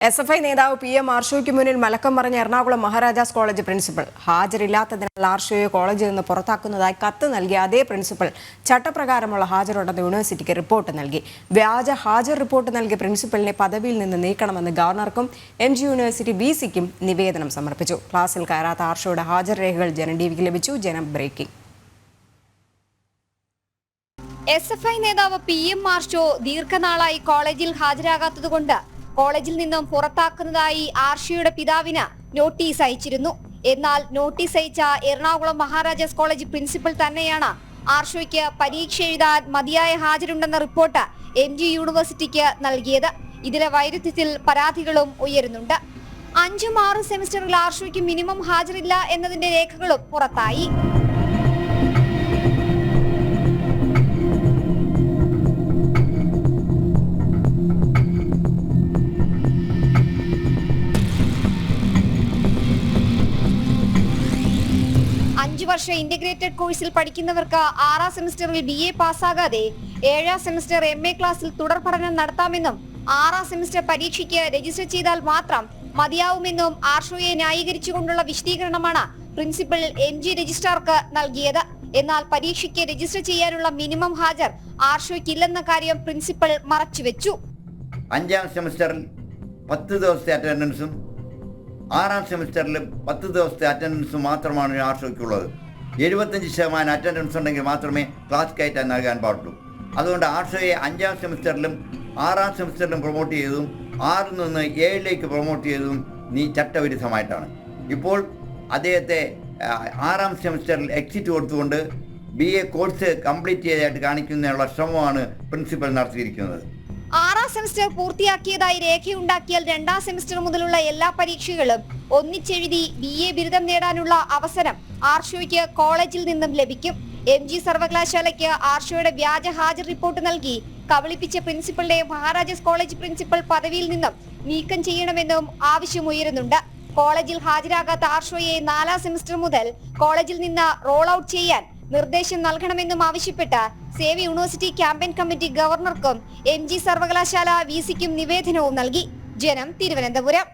SFI നേതാവ് PM ആർഷോയ്ക്ക് മുന്നിൽ മലക്കം പറഞ്ഞ എറണാകുളം മഹാരാജാസ് കോളേജ് പ്രിൻസിപ്പൽ ഹാജരില്ലാത്തതിനാൽ ആർഷോയെ കോളേജിൽ നിന്ന് പുറത്താക്കുന്നതായി കത്ത് നൽകിയ അതേ പ്രിൻസിപ്പൽ ചട്ടപ്രകാരമുള്ള ഹാജരുണ്ടെന്ന് യൂണിവേഴ്സിറ്റിക്ക് റിപ്പോർട്ട് നൽകി. വ്യാജ ഹാജർ റിപ്പോർട്ട് നൽകിയ പ്രിൻസിപ്പലിനെ പദവിയിൽ നിന്ന് നീക്കണമെന്ന് ഗവർണർക്കും MG യൂണിവേഴ്സിറ്റി VCക്കും നിവേദനം സമർപ്പിച്ചു. ക്ലാസിൽ കയറാത്ത ആർഷോയുടെ ഹാജർ രേഖകൾ ജനം ടിവിക്ക് ലഭിച്ചു. ജനം ബ്രേക്കിംഗ്. SFI നേതാവ് PM ആർഷോ ദീർഘനാളായി കോളേജിൽ ഹാജരാകാത്തതുകൊണ്ട് കോളേജിൽ നിന്നും പുറത്താക്കുന്നതായി ആർഷയുടെ പിതാവിന് നോട്ടീസ് അയച്ചിരുന്നു. എന്നാൽ നോട്ടീസ് അയച്ച എറണാകുളം മഹാരാജാസ് കോളേജ് പ്രിൻസിപ്പൽ തന്നെയാണ് ആർഷോയ്ക്ക് പരീക്ഷ എഴുതാൻ മതിയായ ഹാജരുണ്ടെന്ന റിപ്പോർട്ട് MG യൂണിവേഴ്സിറ്റിക്ക് നൽകിയത്. ഇതിലെ വൈരുദ്ധ്യത്തിൽ പരാതികളും ഉയരുന്നുണ്ട്. 5-6 സെമിസ്റ്ററിൽ ആർഷോയ്ക്ക് മിനിമം ഹാജരില്ല എന്നതിന്റെ രേഖകളും പുറത്തായി. വർഷ ഇന്റഗ്രേറ്റഡ് കോഴ്സിൽ പഠിക്കുന്നവർക്ക് 6ാം സെമിസ്റ്ററിൽ BA പാസ്സാകാതെ 7ാം സെമിസ്റ്റർ MA ക്ലാസ്സിൽ തുടർ പഠനം നടത്താമെന്നും 6ാം സെമിസ്റ്റർ പരീക്ഷയ്ക്ക് രജിസ്റ്റർ ചെയ്താൽ മാത്രം മതിയാവുമെന്നും ആർഷോയെ ന്യായീകരിച്ചുകൊണ്ടുള്ള വിശദീകരണമാണ് പ്രിൻസിപ്പൽ MG രജിസ്ട്രാർക്ക് നൽകിയത്. എന്നാൽ പരീക്ഷയ്ക്ക് രജിസ്റ്റർ ചെയ്യാനുള്ള മിനിമം ഹാജർ ആർഷോയ്ക്കില്ലെന്ന കാര്യം പ്രിൻസിപ്പൽ മറച്ചുവെച്ചു. 5ാം സെമിസ്റ്ററിൽ 10 ദിവസത്തെ അറ്റൻഡൻസും 6ാം സെമിസ്റ്ററിൽ 10 ദിവസത്തെ അറ്റൻഡൻസ് മാത്രമാണ് ആർഷോയ്ക്കുള്ളത്. 75% അറ്റൻഡൻസ് ഉണ്ടെങ്കിൽ മാത്രമേ ക്ലാസ് കയറ്റാൻ നൽകാൻ പാടുള്ളൂ. അതുകൊണ്ട് ആർഷോയെ 5ാം സെമിസ്റ്ററിലും 6ാം സെമിസ്റ്ററിലും പ്രൊമോട്ട് ചെയ്തതും 6ൽ നിന്ന് 7ലേക്ക് പ്രൊമോട്ട് ചെയ്തതും ചട്ടവിരുദ്ധമായിട്ടാണ്. ഇപ്പോൾ അദ്ദേഹത്തെ 6ാം സെമിസ്റ്ററിൽ എക്സിറ്റ് കൊടുത്തുകൊണ്ട് BA കോഴ്സ് കംപ്ലീറ്റ് ചെയ്തതായിട്ട് കാണിക്കുന്നതിനുള്ള ശ്രമമാണ് പ്രിൻസിപ്പൽ നടത്തിയിരിക്കുന്നത്. 6ാം സെമിസ്റ്റർ പൂർത്തിയാക്കിയതായി രേഖയുണ്ടാക്കിയാൽ 2ാം സെമിസ്റ്റർ മുതലുള്ള എല്ലാ പരീക്ഷകളും ഒന്നിച്ചെഴുതി BA ബിരുദം നേടാനുള്ള അവസരം ആർഷോയ്ക്ക് കോളേജിൽ നിന്നും ലഭിക്കും. MG സർവകലാശാലയ്ക്ക് ആർഷോയുടെ വ്യാജ ഹാജർ റിപ്പോർട്ട് നൽകി കബളിപ്പിച്ച പ്രിൻസിപ്പലിനെ മഹാരാജാസ് കോളേജ് പ്രിൻസിപ്പൽ പദവിയിൽ നിന്നും നീക്കം ചെയ്യണമെന്നും ആവശ്യമുയരുന്നുണ്ട്. കോളേജിൽ ഹാജരാകാത്ത ആർഷോയെ 4ാം സെമിസ്റ്റർ മുതൽ കോളേജിൽ നിന്ന് റോൾ ഔട്ട് ചെയ്യാൻ നിർദ്ദേശം നൽകണമെന്നും ആവശ്യപ്പെട്ട് സേവ് യൂണിവേഴ്സിറ്റി ക്യാമ്പയിൻ കമ്മിറ്റി ഗവർണർക്കും MG സർവകലാശാല VCക്കും നിവേദനവും നൽകി. ജനം, തിരുവനന്തപുരം.